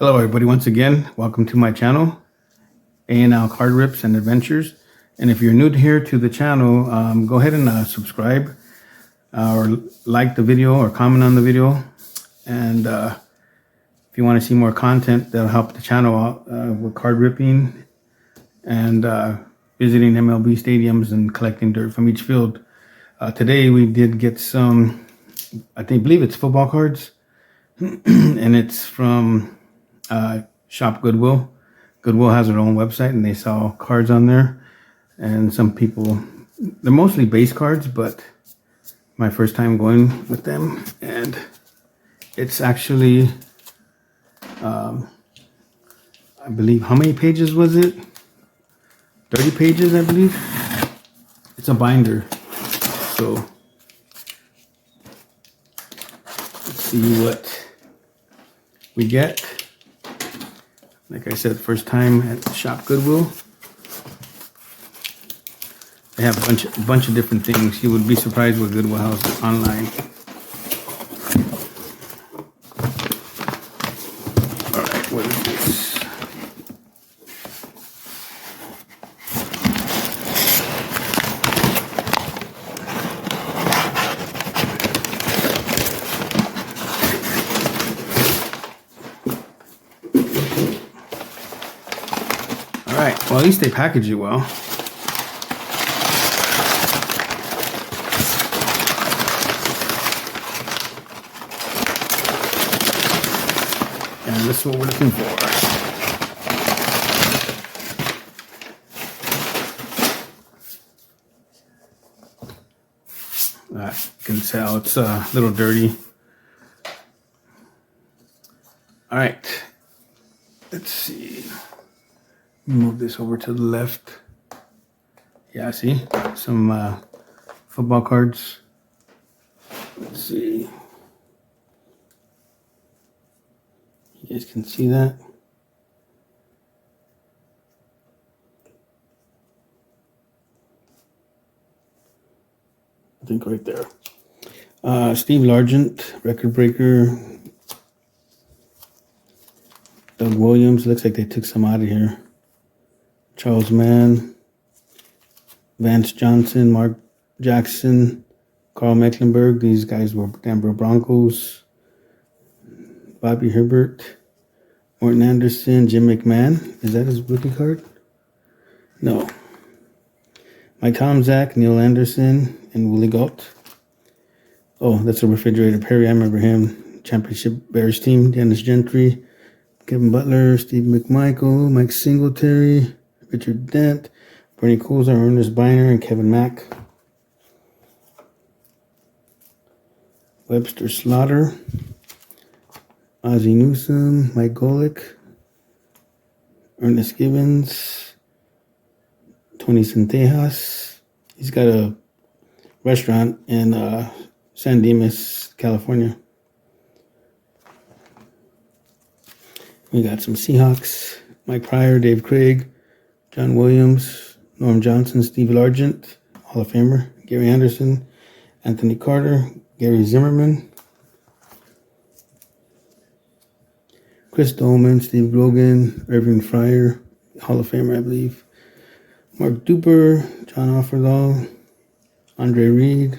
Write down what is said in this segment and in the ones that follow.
Hello everybody, once again, welcome to my channel, A&L Card Rips and Adventures. And if you're new here to the channel, go ahead and subscribe or like the video or comment on the video. And if you want to see more content that'll help the channel out with card ripping and visiting MLB stadiums and collecting dirt from each field. Today we did get some, I believe it's football cards, and it's from Shopgoodwill. Goodwill has their own website and they sell cards on there. And some people, they're mostly base cards, but my first time going with them. And it's actually, I believe, how many pages was it? 30 pages, I believe. It's a binder. So let's see what we get. Like I said, first time at Shopgoodwill. They have a bunch of different things. You would be surprised what Goodwill has online. All right, what is this? All right, well, at least they package it well. And this is what we're looking for. You can tell it's a little dirty. All right, let's see. Move this over to the left. Yeah, see some football cards. Let's see. You guys can see that. I think right there. Steve Largent, record breaker. Doug Williams. Looks like they took some out of here. Charles Mann, Vance Johnson, Mark Jackson, Carl Mecklenburg. These guys were Denver Broncos. Bobby Herbert, Morton Anderson, Jim McMahon. Is that his rookie card? No. Mike Tomczak, Neil Anderson, and Willie Gault. Oh, that's a refrigerator. Perry, I remember him. Championship Bears team. Dennis Gentry, Kevin Butler, Steve McMichael, Mike Singletary, Richard Dent, Bernie Kosar, Ernest Biner, and Kevin Mack. Webster Slaughter, Ozzie Newsome, Mike Golick, Ernest Gibbons, Tony Centejas. He's got a restaurant in San Dimas, California. We got some Seahawks, Mike Pryor, Dave Craig, John Williams, Norm Johnson, Steve Largent, Hall of Famer, Gary Anderson, Anthony Carter, Gary Zimmerman, Chris Dolman, Steve Grogan, Irving Fryer, Hall of Famer, I believe, Mark Duper, John Offerdahl, Andre Reed.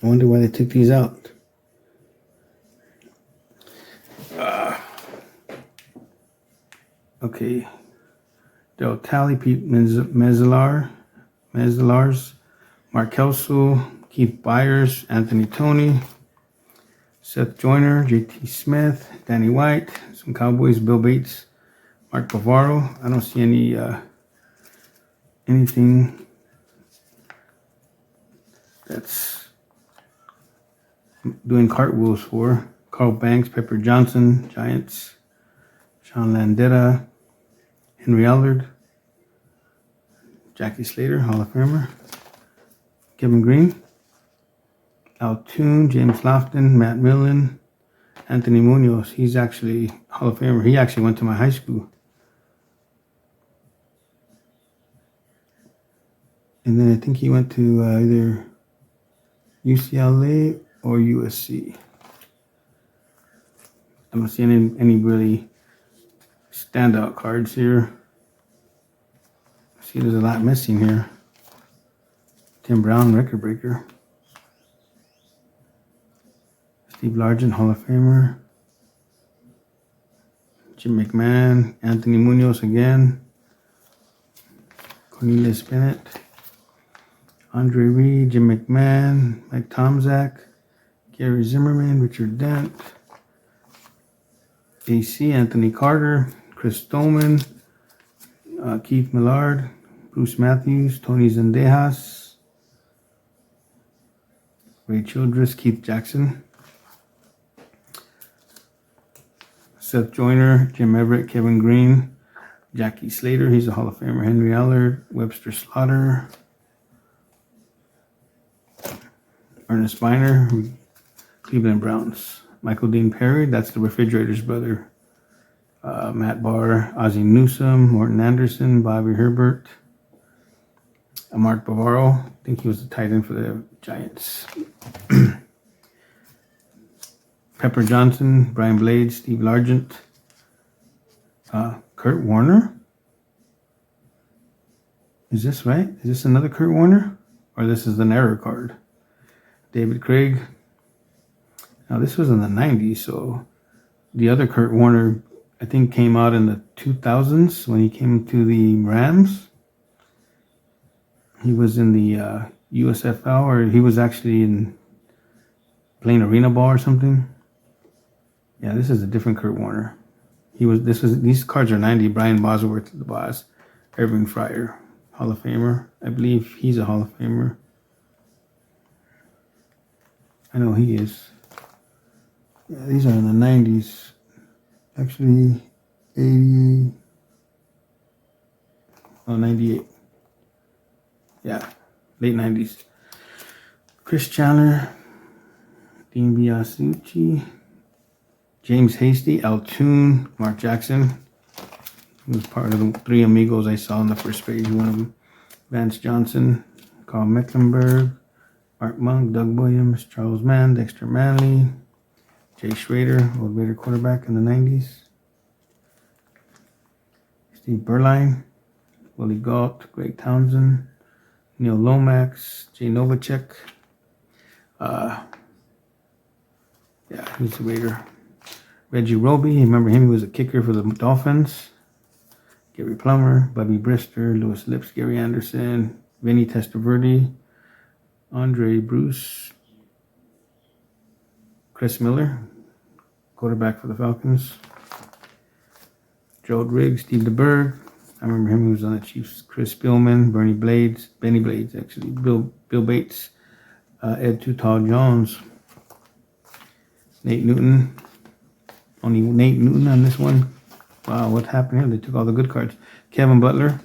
I wonder why they took these out. Okay, Del Talley, Pete Mezzalars, Mark Kelso, Keith Byers, Anthony Toney, Seth Joyner, JT Smith, Danny White, some Cowboys, Bill Bates, Mark Bavaro. I don't see any anything that's doing cartwheels for. Carl Banks, Pepper Johnson, Giants, Sean Landetta, Henry Allard, Jackie Slater, Hall of Famer, Kevin Green, Al Toon, James Lofton, Matt Millen, Anthony Munoz. He's actually Hall of Famer. He actually went to my high school. And then I think he went to either UCLA or USC. I don't see any really standout cards here. See, there's a lot missing here. Tim Brown, record breaker. Steve Largent, Hall of Famer. Jim McMahon, Anthony Munoz again. Cornelius Bennett. Andre Reed, Jim McMahon, Mike Tomczak, Gary Zimmerman, Richard Dent. AC, Anthony Carter, Chris Stoneman, Keith Millard, Bruce Matthews, Tony Zendejas, Ray Childress, Keith Jackson, Seth Joyner, Jim Everett, Kevin Green, Jackie Slater, he's a Hall of Famer, Henry Allard, Webster Slaughter, Ernest Biner, Cleveland Browns, Michael Dean Perry, that's the Refrigerator's brother, Matt Barr, Ozzie Newsome, Morton Anderson, Bobby Herbert, Mark Bavaro, I think he was the tight end for the Giants. Pepper Johnson, Brian Blades, Steve Largent, Kurt Warner. Is this right? Is this another Kurt Warner? Or this is an error card? David Craig. Now this was in the 90s, so the other Kurt Warner, I think, came out in the 2000s when he came to the Rams. He was in the USFL, or he was actually in playing arena ball or something. Yeah, this is a different Kurt Warner. These cards are 90. Brian Bosworth, the boss. Irving Fryer, Hall of Famer. I believe he's a Hall of Famer. I know he is. Yeah, these are in the 90s. Actually, 80. Oh, 98. Yeah, late 90s. Chris Chandler, Dean Biasucci, James Hasty, Al Toon, Mark Jackson. He was part of the three amigos I saw on the first page. One of them, Vance Johnson, Carl Mecklenburg, Art Monk, Doug Williams, Charles Mann, Dexter Manley, Jay Schrader, old Raider quarterback in the 90s. Steve Berline, Willie Galt, Greg Townsend, Neil Lomax, Jay Novacek. Yeah, he's a Raider. Reggie Roby, remember him? He was a kicker for the Dolphins. Gary Plummer, Bubby Brister, Louis Lips, Gary Anderson, Vinny Testaverde, Andre Bruce, Chris Miller, quarterback for the Falcons. Gerald Riggs, Steve DeBerg. I remember him. He was on the Chiefs. Chris Spielman, Benny Blades, actually. Bill Bates, Ed Too Tall Jones, Nate Newton. Only Nate Newton on this one. Wow, what happened here? They took all the good cards. Kevin Butler,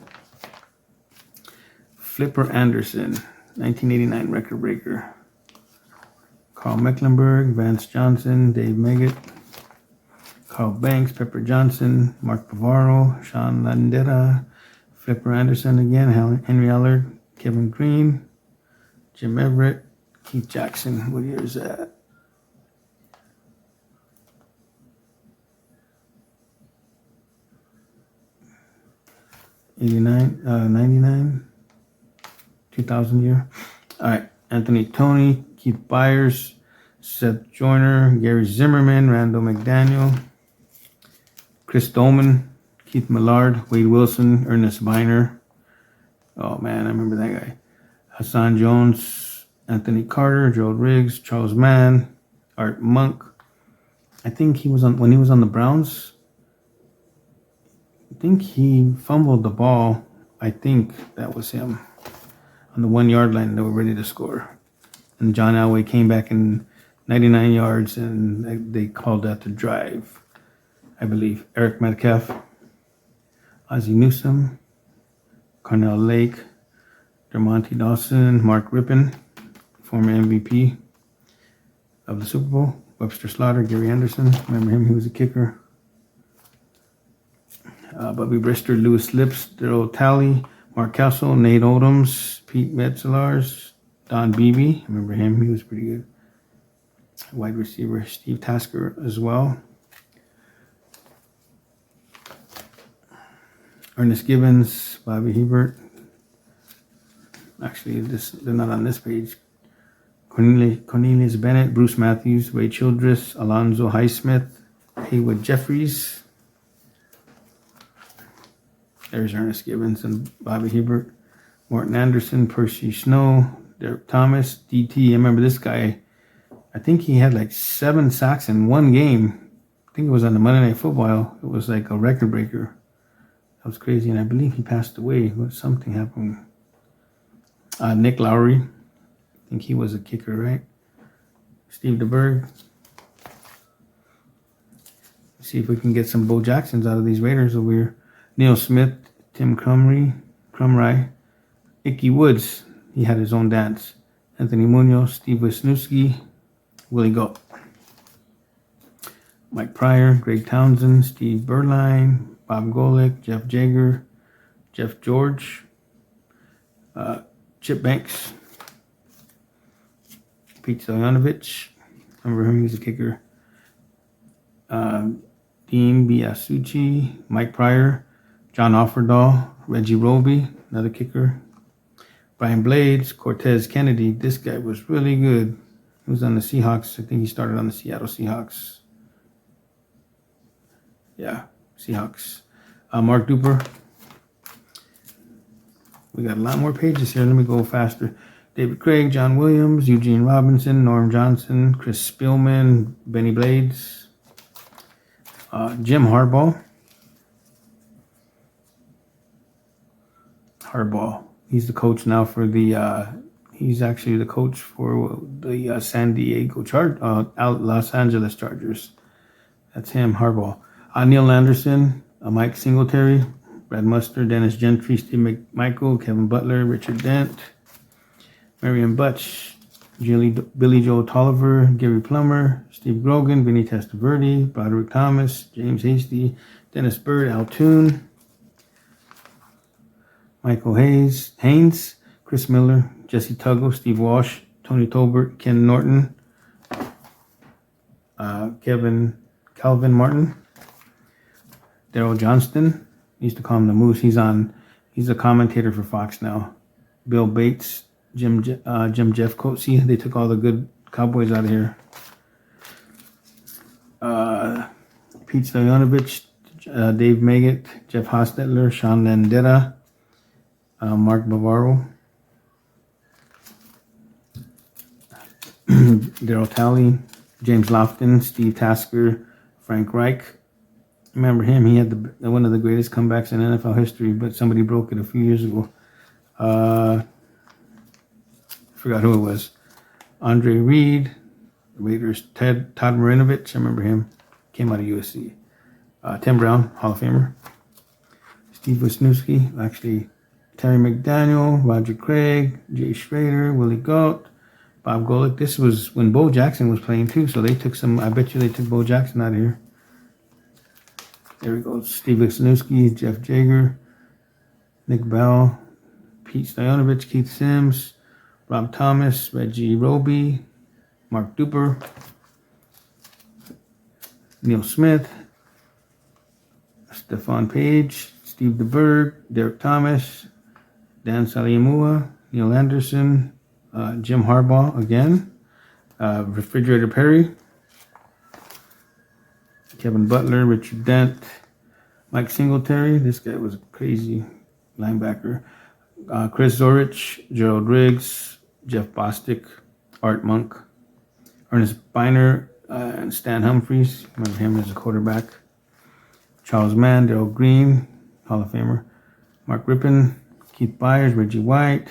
Flipper Anderson, 1989 record breaker. Carl Mecklenburg, Vance Johnson, Dave Meggett, Carl Banks, Pepper Johnson, Mark Bavaro, Sean Landera, Flipper Anderson again, Henry Allard, Kevin Green, Jim Everett, Keith Jackson. What year is that? '89, 99, 2000 year. All right, Anthony Tony, Keith Byers, Seth Joyner, Gary Zimmerman, Randall McDaniel, Chris Dolman, Keith Millard, Wade Wilson, Ernest Biner. Oh man, I remember that guy. Hassan Jones, Anthony Carter, Gerald Riggs, Charles Mann, Art Monk. I think he was on when he was on the Browns. I think he fumbled the ball. I think that was him on the 1 yard line. They were ready to score, and John Elway came back in 99 yards, and they called that the drive, I believe. Eric Metcalf, Ozzie Newsome, Cornell Lake, Dermonte Dawson, Mark Rippon, former MVP of the Super Bowl, Webster Slaughter, Gary Anderson. Remember him? He was a kicker. Bubby Brister, Louis Lips, Daryl Talley, Mark Castle, Nate Odoms, Pete Metzlars, Don Beebe. Remember him? He was pretty good. Wide receiver, Steve Tasker as well. Ernest Gibbons, Bobby Hebert. Actually, they're not on this page. Cornelius Bennett, Bruce Matthews, Ray Childress, Alonzo Highsmith, Haywood Jeffries. There's Ernest Gibbons and Bobby Hebert. Morton Anderson, Percy Snow, Derek Thomas, DT. I remember this guy. I think he had like 7 sacks in one game. I think it was on the Monday Night Football. It was like a record breaker. That was crazy, and I believe he passed away. But something happened. Nick Lowry. I think he was a kicker, right? Steve DeBerg. See if we can get some Bo Jacksons out of these Raiders over here. Neil Smith, Tim Crumry, Icky Woods. He had his own dance. Anthony Munoz, Steve Wisniewski, Willie Goat. Mike Pryor, Greg Townsend, Steve Berline, Bob Golick, Jeff Jager, Jeff George, Chip Banks, Pete Stoyanovich. Remember him, he's a kicker. Dean Biasucci, Mike Pryor, John Offerdahl, Reggie Roby, another kicker. Brian Blades, Cortez Kennedy. This guy was really good. He was on the Seahawks. I think he started on the Seattle Seahawks. Yeah, Seahawks. Mark Duper. We got a lot more pages here. Let me go faster. David Craig, John Williams, Eugene Robinson, Norm Johnson, Chris Spielman, Benny Blades, Jim Harbaugh. He's the coach now for the. He's actually the coach for the San Diego Los Angeles Chargers. That's him, Harbaugh. Neil Anderson, Mike Singletary, Brad Muster, Dennis Gentry, Steve McMichael, Kevin Butler, Richard Dent, Marion Butch, Billy Joe Tolliver, Gary Plummer, Steve Grogan, Vinny Testaverde, Broderick Thomas, James Hasty, Dennis Bird, Al Toon, Michael Haynes, Chris Miller, Jesse Tuggle, Steve Walsh, Tony Tolbert, Ken Norton, Calvin Martin, Daryl Johnston. We used to call him the Moose. He's a commentator for Fox now. Bill Bates, Jim Jeffcoat. See, they took all the good Cowboys out of here. Pete Stoyanovich, Dave Maggett, Jeff Hostetler, Sean Landetta, Mark Bavaro, Daryl Talley, James Lofton, Steve Tasker, Frank Reich. Remember him? He had one of the greatest comebacks in NFL history, but somebody broke it a few years ago. I forgot who it was. Andre Reed, Raiders. Todd Marinovich, I remember him. Came out of USC. Tim Brown, Hall of Famer. Steve Wisniewski, actually Terry McDaniel, Roger Craig, Jay Schrader, Willie Goat, Bob Golick. This was when Bo Jackson was playing too, so they took I bet you they took Bo Jackson out of here. There we go. Steve Wisniewski, Jeff Jager, Nick Bell, Pete Stoyanovich, Keith Sims, Rob Thomas, Reggie Roby, Mark Duper, Neil Smith, Stephon Page, Steve DeBerg, Derek Thomas, Dan Saliamua, Neil Anderson, Jim Harbaugh again, Refrigerator Perry, Kevin Butler, Richard Dent, Mike Singletary. This guy was a crazy linebacker. Chris Zorich, Gerald Riggs, Jeff Bostic, Art Monk, Ernest Biner, and Stan Humphries. Remember him as a quarterback. Charles Mann, Darrell Green, Hall of Famer. Mark Rippon, Keith Byers, Reggie White,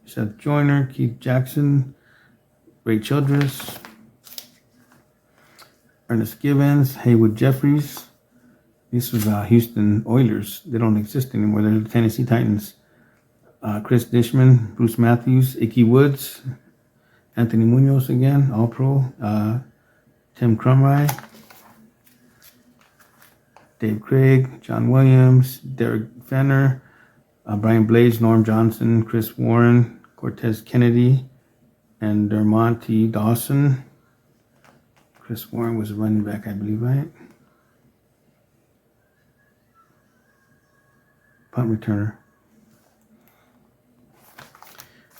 Seth Joyner, Keith Jackson, Ray Childress, Ernest Gibbons, Haywood Jeffries. This was Houston Oilers. They don't exist anymore. They're the Tennessee Titans. Chris Dishman, Bruce Matthews, Icky Woods, Anthony Munoz again, All-Pro, Tim Crumry, Dave Craig, John Williams, Derek Fenner, Brian Blades, Norm Johnson, Chris Warren, Cortez Kennedy, and Dermonte Dawson. Chris Warren was a running back, I believe, right? punt returner.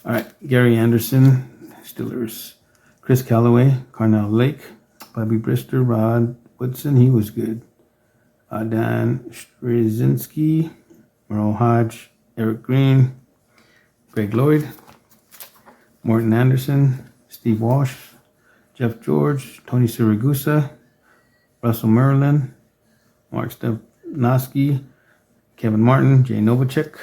All right, Gary Anderson, Steelers. Chris Callaway, Carnell Lake. Bobby Brister, Rod Woodson, he was good. Dan Straczynski, Merle Hodge, Eric Green, Greg Lloyd, Morton Anderson, Steve Walsh, Jeff George, Tony Siragusa, Russell Merlin, Mark Stepnoski, Kevin Martin, Jay Novacek,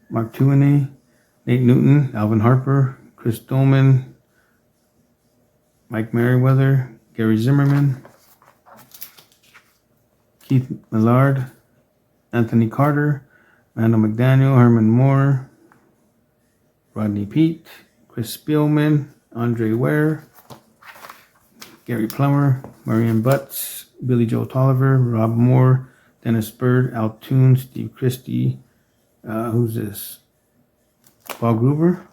Mark Tuaney, Nate Newton, Alvin Harper, Chris Dolman, Mike Merriweather, Gary Zimmerman, Keith Millard, Anthony Carter, Randall McDaniel, Herman Moore, Rodney Pete, Chris Spielman, Andre Ware, Gary Plummer, Marion Butts, Billy Joe Tolliver, Rob Moore, Dennis Bird, Al Toon, Steve Christie, who's this? Paul Gruber?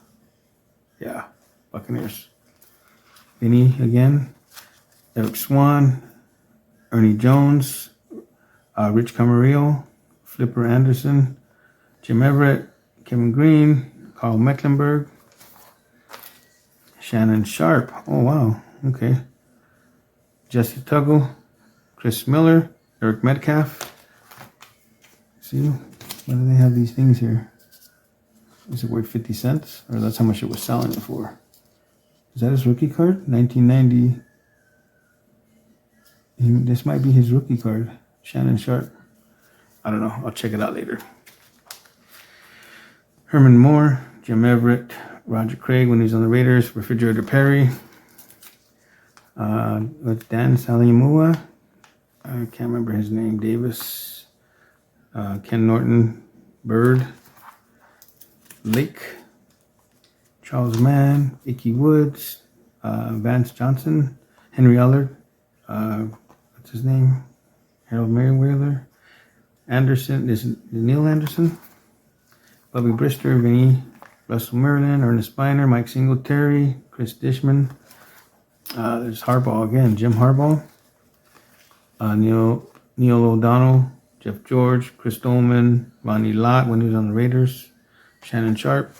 Yeah, Buccaneers. Vinny again, Eric Swan, Ernie Jones, Rich Camarillo, Flipper Anderson, Jim Everett, Kevin Green, Carl Mecklenburg, Shannon Sharp. Oh, wow. Okay. Jesse Tuggle, Chris Miller, Eric Metcalf. See, why do they have these things here? Is it worth 50 cents? Or that's how much it was selling it for? Is that his rookie card? 1990. This might be his rookie card. Shannon Sharp. I don't know. I'll check it out later. Herman Moore, Jim Everett, Roger Craig when he's on the Raiders, Refrigerator Perry, Dan Saliamua, I can't remember his name, Davis, Ken Norton, Bird, Lake, Charles Mann, Icky Woods, Vance Johnson, Henry Allard, what's his name? Harold Merriweather, Anderson, is Neil Anderson, Bobby Brister, Vinny, Russell Merlin, Ernest Biner, Mike Singletary, Chris Dishman. There's Harbaugh again, Jim Harbaugh, Neil O'Donnell, Jeff George, Chris Dolman, Ronnie Lott when he was on the Raiders, Shannon Sharp,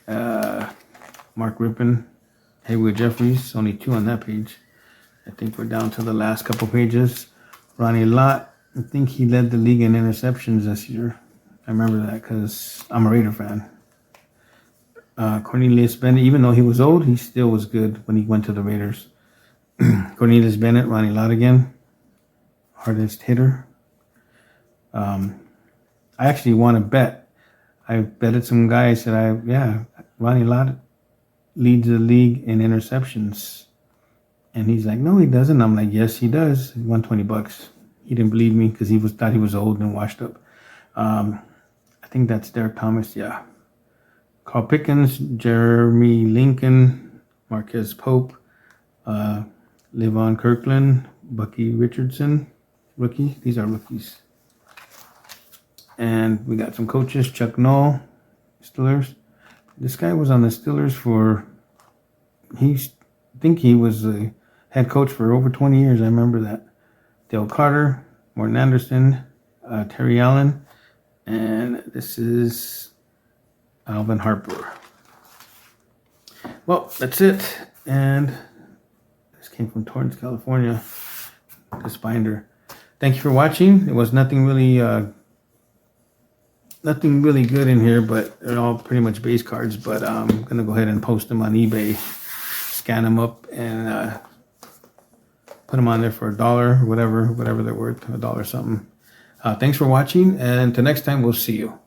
Mark Rippon, Haywood Jeffries, only 2 on that page. I think we're down to the last couple pages. Ronnie Lott, I think he led the league in interceptions this year. I remember that because I'm a Raider fan. Cornelius Bennett, even though he was old, he still was good when he went to the Raiders. Cornelius Bennett, Ronnie Lott again. Hardest hitter. I actually won a bet. I betted some guy. I said, Ronnie Lott leads the league in interceptions. And he's like, no, he doesn't. I'm like, yes, he does. He won $20. He didn't believe me because thought he was old and washed up. I think that's Derek Thomas, yeah. Carl Pickens, Jeremy Lincoln, Marquez Pope, Levon Kirkland, Bucky Richardson, rookie. These are rookies. And we got some coaches, Chuck Noll, Steelers. This guy was on the Steelers I think he was the head coach for over 20 years. I remember that. Dale Carter, Morton Anderson, Terry Allen, and this is Alvin Harper. Well, that's it. And this came from Torrance, California. This binder. Thank you for watching. It was nothing really good in here, but they're all pretty much base cards. But I'm gonna go ahead and post them on eBay, scan them up, and put them on there for $1, whatever they're worth, $1 something. Thanks for watching, and until next time, we'll see you.